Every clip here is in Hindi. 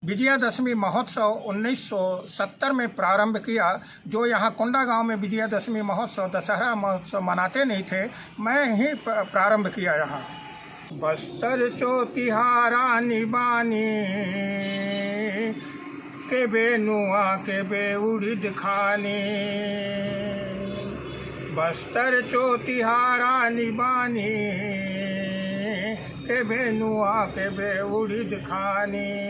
विजयादशमी महोत्सव 1970 में प्रारंभ किया। जो यहाँ कोंडागांव में विजयादशमी महोत्सव, दशहरा महोत्सव मनाते नहीं थे, मैं ही प्रारंभ किया यहाँ। बस्तर चौतिहारा निबानी के बेनुआ के बे उड़िद खानी, बस्तर चौतिहारा निबानी के बेनुआ के बे उड़िद खानी।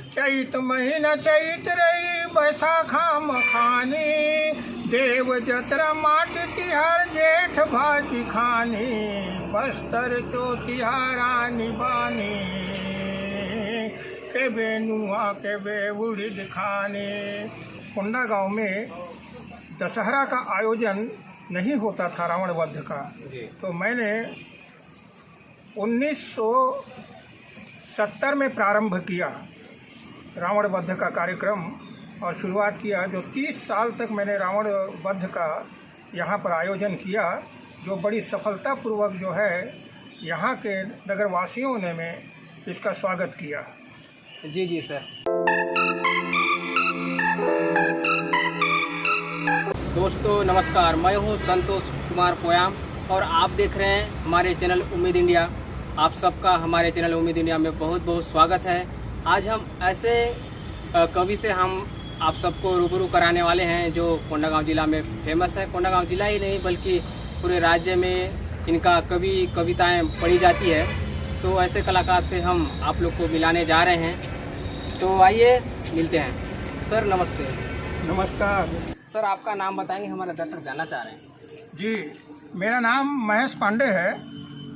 चैत महीना चैत रही बैसाखा मखानी, देव जतरा माट तिहार जेठ भाती खानी। बस्तर चौतिहारा निबानी के बेनुआ के बे उड़िद खानी। कोंडागांव में दशहरा का आयोजन नहीं होता था रावण वध का, तो मैंने 1970 में प्रारंभ किया रावण वध का कार्यक्रम और शुरुआत किया। जो 30 साल तक मैंने रावण वध का यहाँ पर आयोजन किया, जो बड़ी सफलतापूर्वक जो है यहाँ के नगरवासियों ने में इसका स्वागत किया। जी जी सर। दोस्तों नमस्कार, मैं हूँ संतोष कुमार पोयाम और आप देख रहे हैं हमारे चैनल उम्मीद इंडिया। आप सबका हमारे चैनल उम्मीद इंडिया में बहुत बहुत स्वागत है। आज हम ऐसे कवि से हम आप सबको रूबरू कराने वाले हैं जो कोंडागांव जिला में फेमस है। कोंडागांव जिला ही नहीं बल्कि पूरे राज्य में इनका कविताएं पढ़ी जाती है। तो ऐसे कलाकार से हम आप लोग को मिलाने जा रहे हैं, तो आइए मिलते हैं। सर नमस्ते। नमस्कार सर, आपका नाम बताएंगे, हमारे दर्शक जानना चाह रहे हैं। जी, मेरा नाम महेश पांडे है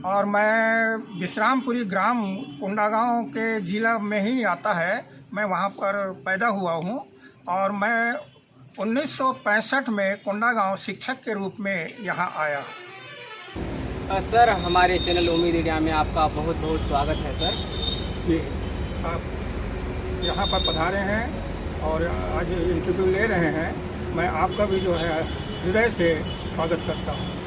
और मैं विश्रामपुरी ग्राम कोंडागांव के जिला में ही आता है। मैं वहाँ पर पैदा हुआ हूँ और मैं 1965 में कोंडागांव शिक्षक के रूप में यहाँ आया। सर, हमारे चैनल उम्मीद इंडिया में आपका बहुत बहुत स्वागत है सर। जी, आप यहाँ पर पधारे हैं और आज इंटरव्यू ले रहे हैं। मैं आपका भी जो है हृदय से स्वागत करता हूँ।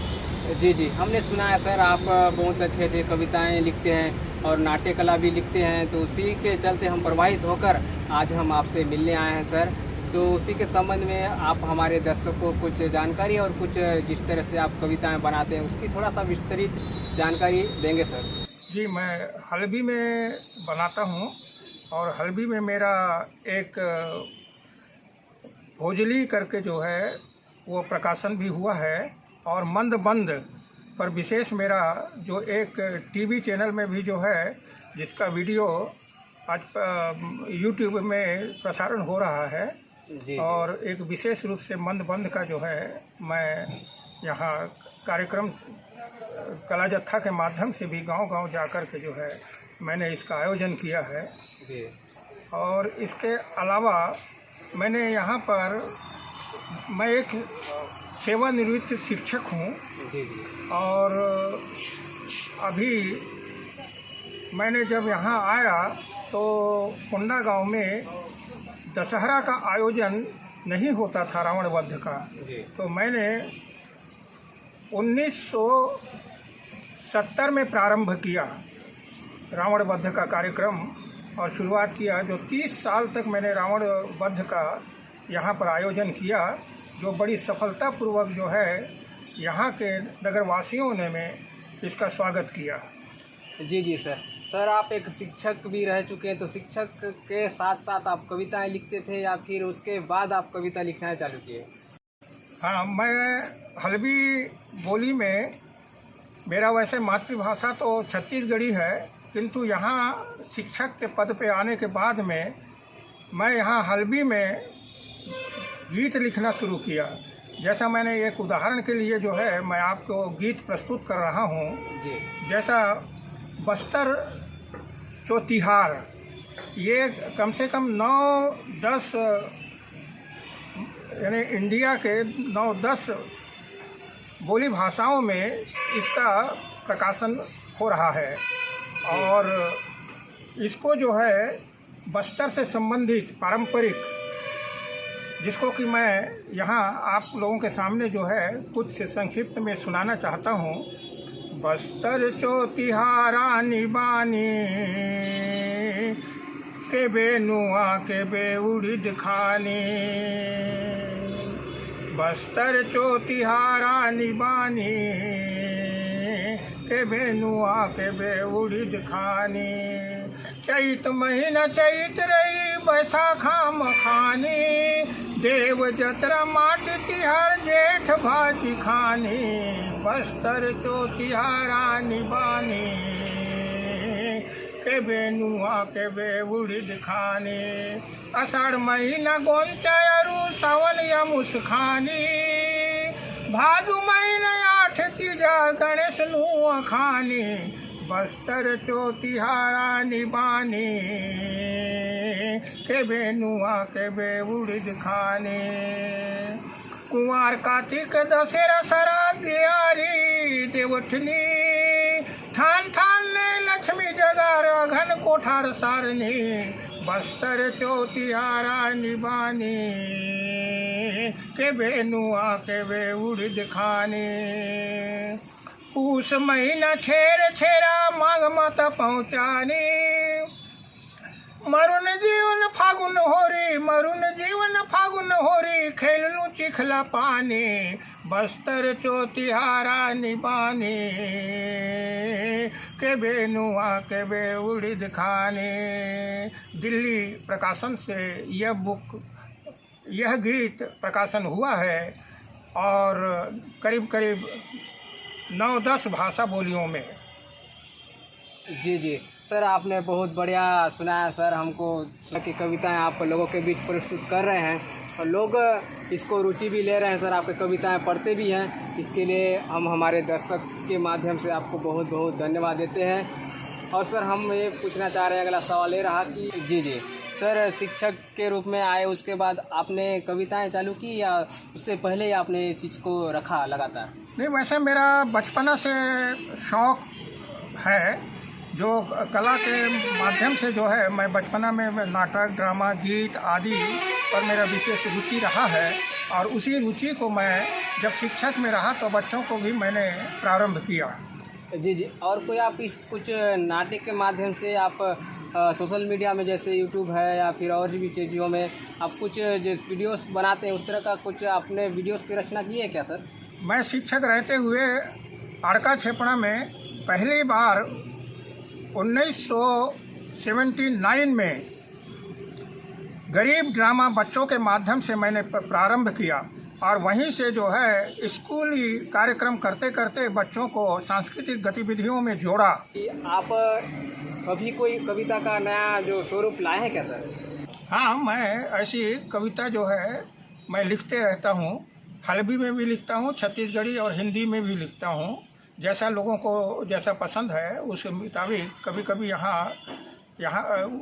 जी जी, हमने सुना है सर आप बहुत अच्छे अच्छे कविताएं लिखते हैं और नाट्य कला भी लिखते हैं, तो उसी के चलते हम प्रभावित होकर आज हम आपसे मिलने आए हैं सर। तो उसी के संबंध में आप हमारे दर्शकों को कुछ जानकारी और कुछ जिस तरह से आप कविताएं बनाते हैं उसकी थोड़ा सा विस्तृत जानकारी देंगे सर। जी, मैं हल्बी में बनाता हूँ और हल्बी में मेरा एक भोजली करके जो है वो प्रकाशन भी हुआ है और मंद बंद पर विशेष मेरा जो एक टीवी चैनल में भी जो है जिसका वीडियो आज यूट्यूब में प्रसारण हो रहा है जी। और एक विशेष रूप से मंद बंद का जो है मैं यहाँ कार्यक्रम कला जत्था के माध्यम से भी गांव-गांव जाकर के जो है मैंने इसका आयोजन किया है जी। और इसके अलावा मैंने यहाँ पर मैं एक सेवानिवृत्त शिक्षक हूँ जी जी। और अभी मैंने जब यहाँ आया तो कोंडागांव में दशहरा का आयोजन नहीं होता था रावण वध का, तो मैंने 1970 में प्रारंभ किया रावण वध का कार्यक्रम और शुरुआत किया। जो 30 साल तक मैंने रावण वध का यहाँ पर आयोजन किया, जो बड़ी सफलतापूर्वक जो है यहाँ के नगरवासियों ने में इसका स्वागत किया। जी जी सर। सर, आप एक शिक्षक भी रह चुके हैं, तो शिक्षक के साथ साथ आप कविताएं लिखते थे या फिर उसके बाद आप कविता लिखना चालू किए? हाँ, मैं हल्बी बोली में, मेरा वैसे मातृभाषा तो छत्तीसगढ़ी है, किंतु यहाँ शिक्षक के पद पे आने के बाद में मैं यहाँ हल्बी में गीत लिखना शुरू किया। जैसा मैंने एक उदाहरण के लिए जो है मैं आपको गीत प्रस्तुत कर रहा हूँ। जैसा बस्तर चौतिहार, ये कम से कम 9-10 यानी इंडिया के 9-10 बोली भाषाओं में इसका प्रकाशन हो रहा है और इसको जो है बस्तर से संबंधित पारंपरिक, जिसको कि मैं यहाँ आप लोगों के सामने जो है कुछ संक्षिप्त में सुनाना चाहता हूँ। बस्तर चौतिहारा निबानी के बेनुआ के बेउड़िद खानी बस्तर चौतिहारा निबानी के बेनुआ के बेउड़िद खानी चैत महीना चैत रही बैसाखा मखानी देव जतरा माट तिहार जेठ भाती खानी बस्तर चौतिहारा निबानी के बेनुआ के बेउड़िद खानी आषाढ़ महीना गोंचायरु सावन या मुस्खानी भादु महीना आठ तीजा गणेश नुआ खानी बस्तर चौतिहारा निबानी के बेनुआ के बेउड़िद खानी कुंवार कार्तिक दशहरा सरा दियारी देवठनी थान थान ने लक्ष्मी जगार घन कोठार सारनी बस्तर चौतिहारा निबानी के बेनुआ के बेउड़िद खानी पूस महीना छेर छेरा माघ मत पहुँचानी मरुन जीवन फागुन होरी मरुन जीवन फागुन होरी खेलनु चिखला पानी बस्तर चौतिहारा निबानी के बेनुआ के बेउड़िद खानी दिल्ली प्रकाशन से यह गीत प्रकाशन हुआ है और करीब करीब 9-10 भाषा बोलियों में। जी जी सर, आपने बहुत बढ़िया सुनाया सर। हमको की कविताएं आप लोगों के बीच प्रस्तुत कर रहे हैं और लोग इसको रुचि भी ले रहे हैं सर, आपकी कविताएं पढ़ते भी हैं। इसके लिए हम हमारे दर्शक के माध्यम से आपको बहुत बहुत धन्यवाद देते हैं। और सर हम ये पूछना चाह रहे हैं, अगला सवाल ये रहा कि जी जी सर, शिक्षक के रूप में आए उसके बाद आपने कविताएं चालू की या उससे पहले ही आपने इस चीज़ को रखा लगातार? नहीं, वैसे मेरा बचपना से शौक़ है जो कला के माध्यम से जो है मैं बचपना में नाटक ड्रामा गीत आदि पर मेरा विशेष रुचि रहा है और उसी रुचि को मैं जब शिक्षक में रहा तो बच्चों को भी मैंने प्रारंभ किया। जी जी, और कोई आप इस कुछ नाटक के माध्यम से आप सोशल मीडिया में जैसे यूट्यूब है या फिर और भी चीज़ों में आप कुछ जो वीडियोस बनाते हैं उस तरह का कुछ आपने वीडियोस की रचना की है क्या सर? मैं शिक्षक रहते हुए आड़का छेपड़ा में पहली बार 1979 में गरीब ड्रामा बच्चों के माध्यम से मैंने प्रारंभ किया और वहीं से जो है स्कूली कार्यक्रम करते करते बच्चों को सांस्कृतिक गतिविधियों में जोड़ा। आप अभी कोई कविता का नया जो स्वरूप लाए हैं क्या सर? हाँ, मैं ऐसी कविता जो है मैं लिखते रहता हूँ। हल्बी में भी लिखता हूँ, छत्तीसगढ़ी और हिंदी में भी लिखता हूँ। जैसा लोगों को जैसा पसंद है उस मुताबिक कभी कभी यहाँ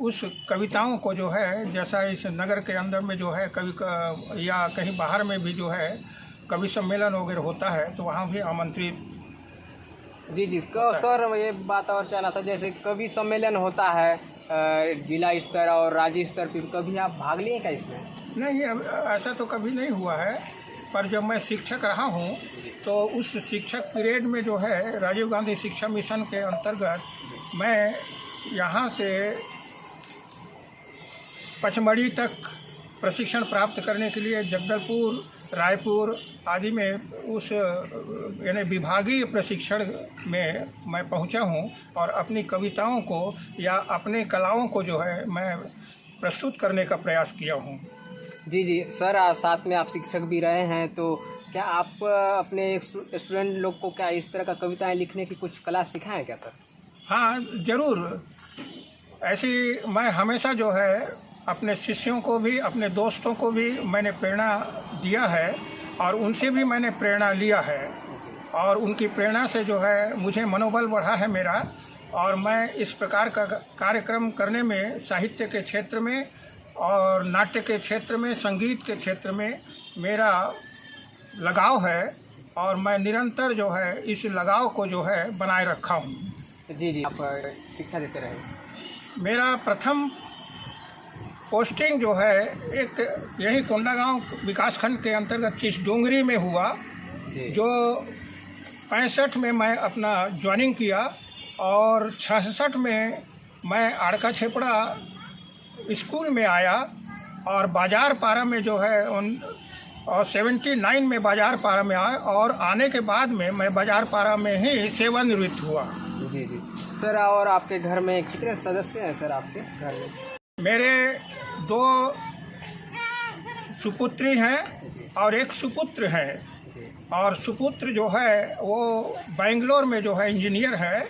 उस कविताओं को जो है जैसा इस नगर के अंदर में जो है कभी या कहीं बाहर में भी जो है कवि सम्मेलन वगैरह होता है तो वहाँ भी आमंत्रित। जी जी सर, ये बात और चाहना था, जैसे कवि सम्मेलन होता है जिला स्तर और राज्य स्तर पर, कभी आप भाग लिए क्या इसमें? नहीं, ऐसा तो कभी नहीं हुआ है, पर जब मैं शिक्षक रहा हूँ तो उस शिक्षक पीरियड में जो है राजीव गांधी शिक्षा मिशन के अंतर्गत मैं यहाँ से पचमढ़ी तक प्रशिक्षण प्राप्त करने के लिए जगदलपुर, रायपुर आदि में उस यानी विभागीय प्रशिक्षण में मैं पहुँचा हूँ और अपनी कविताओं को या अपने कलाओं को जो है मैं प्रस्तुत करने का प्रयास किया हूँ। जी जी सर, साथ में आप शिक्षक भी रहे हैं तो क्या आप अपने स्टूडेंट लोग को क्या इस तरह का कविताएं लिखने की कुछ कला सिखाएं क्या सर? हाँ ज़रूर, ऐसी मैं हमेशा जो है अपने शिष्यों को भी अपने दोस्तों को भी मैंने प्रेरणा दिया है और उनसे भी मैंने प्रेरणा लिया है और उनकी प्रेरणा से जो है मुझे मनोबल बढ़ा है मेरा और मैं इस प्रकार का कार्यक्रम करने में साहित्य के क्षेत्र में और नाट्य के क्षेत्र में संगीत के क्षेत्र में मेरा लगाव है और मैं निरंतर जो है इस लगाव को जो है बनाए रखा हूँ। जी जी, आप शिक्षा देते रहे। मेरा प्रथम पोस्टिंग जो है एक यही कोंडागांव विकासखंड के अंतर्गत चिसडोंगरी में हुआ, जो 65 में मैं अपना ज्वाइनिंग किया और 66 में मैं आड़का छेपड़ा स्कूल में आया और बाजार पारा में जो है और 79 में बाजार पारा में आया, और आने के बाद में मैं बाजार पारा में ही सेवानिवृत्त हुआ। जी जी सर, और आपके घर में कितने सदस्य हैं सर आपके घर में? मेरे 2 सुपुत्री हैं और 1 सुपुत्र है। और सुपुत्र जो है वो बेंगलोर में जो है इंजीनियर है,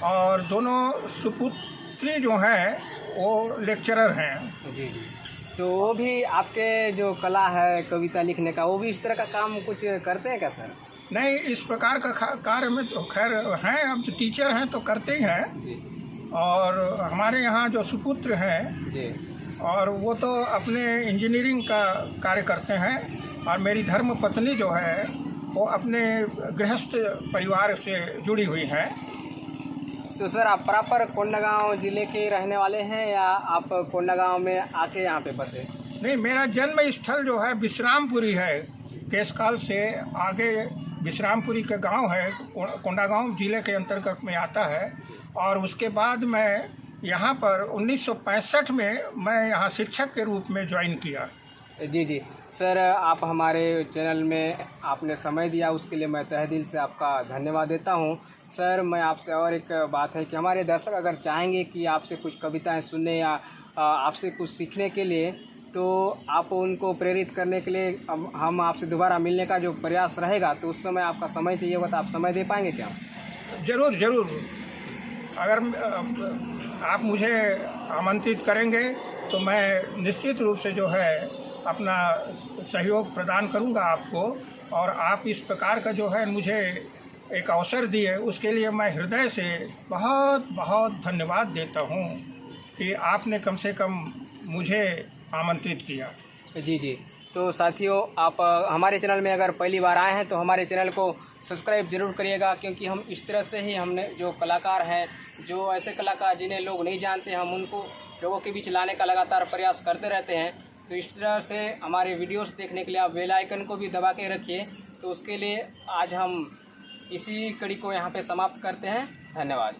और दोनों सुपुत्री जो हैं वो लेक्चरर हैं। जी जी, तो वो भी आपके जो कला है कविता लिखने का, वो भी इस तरह का काम कुछ करते हैं क्या सर? नहीं, इस प्रकार का कार्य में तो खैर हैं, अब जो टीचर हैं तो करते ही हैं जी। और हमारे यहाँ जो सुपुत्र हैं जी, और वो तो अपने इंजीनियरिंग का कार्य करते हैं, और मेरी धर्म पत्नी जो है वो अपने गृहस्थ परिवार से जुड़ी हुई है। तो सर आप प्रॉपर कोंडागांव ज़िले के रहने वाले हैं या आप कोंडागांव में आके यहाँ पे बसे? नहीं, मेरा जन्म स्थल जो है विश्रामपुरी है। केसकाल से आगे विश्रामपुरी का गांव है, कोंडागांव जिले के अंतर्गत में आता है। और उसके बाद मैं यहाँ पर 1965 में मैं यहाँ शिक्षक के रूप में ज्वाइन किया। जी जी सर, आप हमारे चैनल में आपने समय दिया, उसके लिए मैं तहे दिल से आपका धन्यवाद देता हूँ। सर, मैं आपसे और एक बात है कि हमारे दर्शक अगर चाहेंगे कि आपसे कुछ कविताएं सुनने या आपसे कुछ सीखने के लिए, तो आप उनको प्रेरित करने के लिए हम आपसे दोबारा मिलने का जो प्रयास रहेगा, तो उस समय आपका समय चाहिए होगा, तो आप समय दे पाएंगे क्या? ज़रूर ज़रूर, अगर आप मुझे आमंत्रित करेंगे तो मैं निश्चित रूप से जो है अपना सहयोग प्रदान करूंगा आपको। और आप इस प्रकार का जो है मुझे एक अवसर दिए, उसके लिए मैं हृदय से बहुत बहुत धन्यवाद देता हूं कि आपने कम से कम मुझे आमंत्रित किया। जी जी, तो साथियों, आप हमारे चैनल में अगर पहली बार आए हैं तो हमारे चैनल को सब्सक्राइब जरूर करिएगा, क्योंकि हम इस तरह से ही हमने जो कलाकार हैं, जो ऐसे कलाकार जिन्हें लोग नहीं जानते, हम उनको लोगों के बीच लाने का लगातार प्रयास करते रहते हैं। तो इस तरह से हमारे वीडियोस देखने के लिए आप बेल आइकन को भी दबा के रखिए। तो उसके लिए आज हम इसी कड़ी को यहाँ पे समाप्त करते हैं। धन्यवाद।